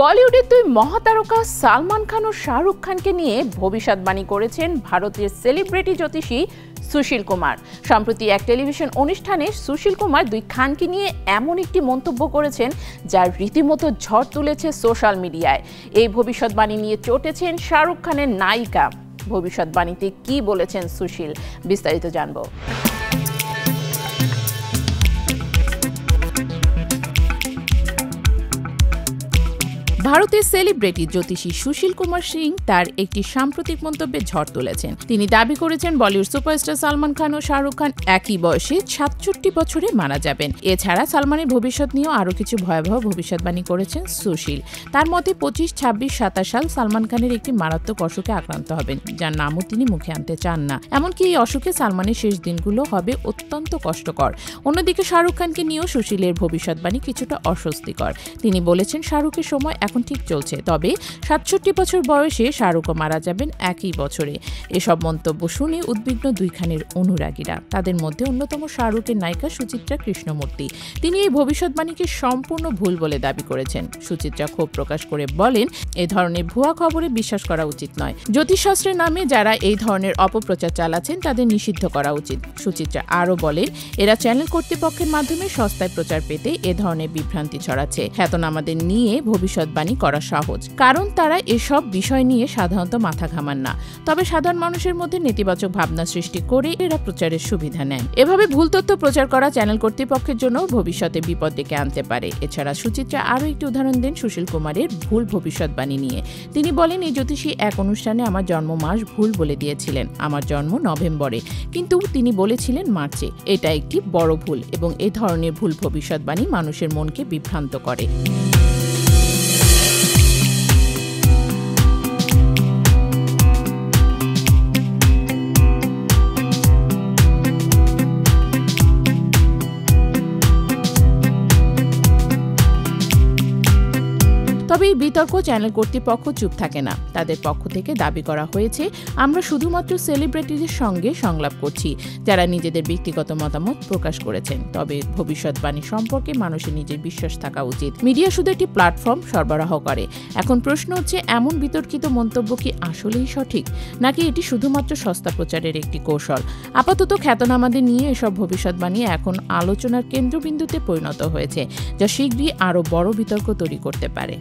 বলিউডের দুই মহাতারকা সালমান খান ও শাহরুখ খানকে নিয়ে ভবিষ্যৎবাণী করেছেন ভারতের সেলিব্রিটি জ্যোতিষী সুশীল কুমার। সম্প্রতি এক টেলিভিশন অনুষ্ঠানে সুশীল কুমার দুই খানকে নিয়ে এমন একটি মন্তব্য করেছেন যা রীতিমতো ঝড় তুলেছে সোশ্যাল মিডিয়ায়। এই ভবিষ্যৎবাণী নিয়ে চটেছেন শাহরুখ খানের নায়িকা। ভবিষ্যৎবাণীতে কি বলেছেন সুশীল, বিস্তারিত জানবো। ভারতের সেলিব্রিটি জ্যোতিষী সুশীল কুমার সিং তার একটি সাম্প্রতিক মন্তব্যে ঝড় তুলেছেন। তিনি দাবি করেছেন বলিউড সুপারস্টার সালমান খান ও শাহরুখ খান একই বয়সে ৬৭ বছরে মারা যাবেন। এছাড়া সালমানের ভবিষ্যৎ নিয়েও আরও কিছু ভয়াবহ ভবিষ্যৎবাণী করেছেন সুশীল। তার মতে ২৫, ২৬, ২৭ সাল সালমান খানের একটি মারাত্মক অসুখে আক্রান্ত হবেন, যার নামও তিনি মুখে আনতে চান না। এমনকি এই অসুখে সালমানের শেষ দিনগুলো হবে অত্যন্ত কষ্টকর। অন্যদিকে শাহরুখ খানকে নিয়েও সুশীলের ভবিষ্যৎবাণী কিছুটা অস্বস্তিকর। তিনি বলেছেন শাহরুখের সময় এখন ঠিক চলছে, তবে ৬৭ বছর বয়সে শাহরুখও মারা যাবেন একই বছরে। এসব মন্তব্য শুনে উদ্বিগ্ন দুই খানের অনুরাগীরা। তাদের মধ্যে অন্যতম শাহরুখের নায়িকা সুচিত্রা কৃষ্ণমূর্তি। তিনি এই ভবিষ্যৎবাণীকে সম্পূর্ণ ভুল বলে দাবি করেছেন। সুচিত্রা ক্ষোভ প্রকাশ করে বলেন, এ ধরনের ভুয়া খবরে বিশ্বাস করা উচিত নয়। জ্যোতিষশাস্ত্রের নামে যারা এই ধরনের অপপ্রচার চালাচ্ছেন তাদের নিষিদ্ধ করা উচিত। সুচিত্রা আরও বলেন, এরা চ্যানেল কর্তৃপক্ষের মাধ্যমে সস্তায় প্রচার পেতে এ ধরনের বিভ্রান্তি ছড়াচ্ছে। খ্যাতনামাদের নিয়ে ভবিষ্যৎবাণী করা সহজ, কারণ তারা এসব বিষয় নিয়ে সাধারণত মাথা ঘামান না। তবে সাধারণ মানুষের মধ্যে নেতিবাচক ভাবনা সৃষ্টি করে এরা প্রচারের সুবিধা নেন। এভাবে ভুল তথ্য প্রচার করা চ্যানেল কর্তৃপক্ষের জন্য ভবিষ্যতে বিপদ ডেকে আনতে পারে। এছাড়া সুচিত্রা আরও একটি উদাহরণ দেন সুশীল কুমারের ভুল ভবিষ্যৎবাণী নিয়ে। তিনি বলেন, এই জ্যোতিষী এক অনুষ্ঠানে আমার জন্ম মাস ভুল বলে দিয়েছিলেন। আমার জন্ম নভেম্বরে, কিন্তু তিনি বলেছিলেন মার্চে। এটা একটি বড় ভুল এবং এ ধরনের ভুল ভবিষ্যৎবাণী মানুষের মনকে বিভ্রান্ত করে। তবে এই বিতর্ক চ্যানেল কর্তৃপক্ষ চুপ থাকে না। তাদের পক্ষ থেকে দাবি করা হয়েছে, আমরা শুধুমাত্র সেলিব্রিটিদের সঙ্গে সংলাপ করছি যারা নিজেদের ব্যক্তিগত মতামত প্রকাশ করেছেন। তবে ভবিষ্যৎবাণী সম্পর্কে মানুষের নিজের বিশ্বাস থাকা উচিত। মিডিয়া শুধু একটি প্ল্যাটফর্ম সরবরাহ করে। এখন প্রশ্ন হচ্ছে, এমন বিতর্কিত মন্তব্য কি আসলেই সঠিক, নাকি এটি শুধুমাত্র সস্তা প্রচারের একটি কৌশল? আপাতত খ্যাতনামাদের নিয়ে এসব ভবিষ্যৎবাণী এখন আলোচনার কেন্দ্রবিন্দুতে পরিণত হয়েছে, যা শীঘ্রই আরও বড় বিতর্ক তৈরি করতে পারে।